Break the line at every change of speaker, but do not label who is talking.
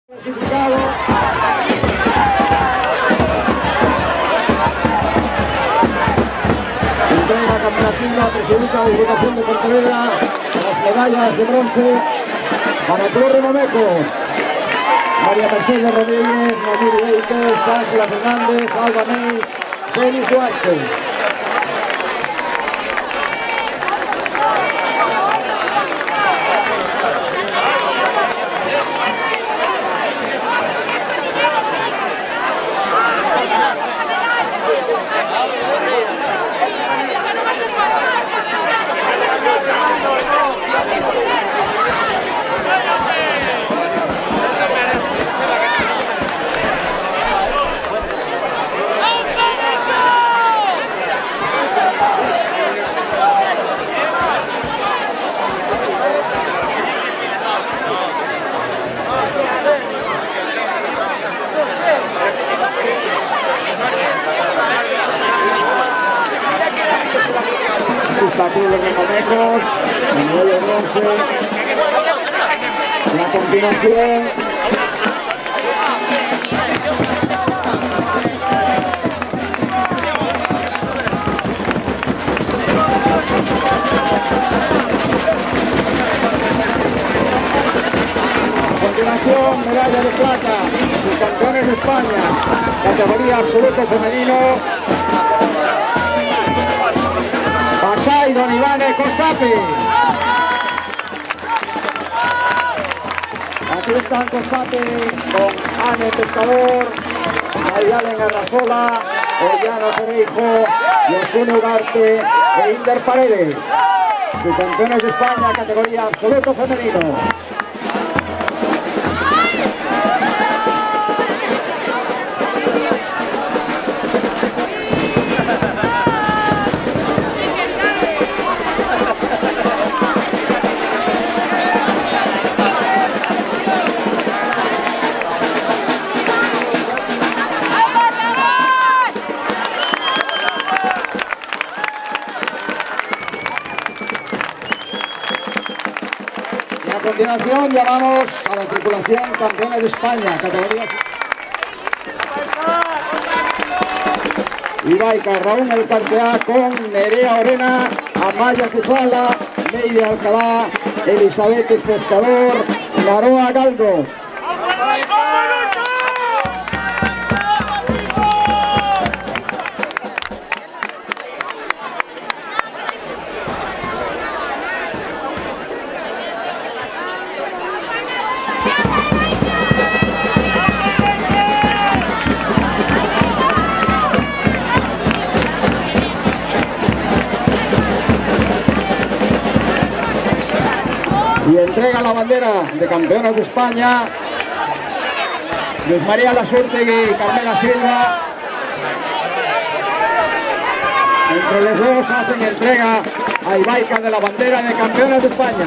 Clasificado. Entrega Campinatina, presidenta de Diputación de Pontevedra, las medallas de bronce para Torre Momeco. María Mercedes Rodríguez, Namiri Eites, Ángela Fernández, Alba Ney, Félix Duarte. Partido de Recomecos, nivel de bronce, la continuación. A continuación, medalla de plata, subcampeones de España, categoría absoluto femenino. Basay Don Ivane Costapi. Aquí están Costapi con Ane Pescador, Mayalen Arrazola, Ollano Pereijo, Yosune Ugarte e Inder Paredes. Subcampeones de España, categoría absoluto femenino. A continuación llamamos a la tripulación campeona de España, categoría Ibaica, Raúl El Cartea con Nerea Orena, Amaya Quezala, Neide Alcalá, Elizabeth Pescador, Naroa Galdo. Y entrega la bandera de campeonas de España Luz María Lasúrtegui y Carmela Silva. Entre los dos hacen entrega a Ibaica de la bandera de campeonas de España.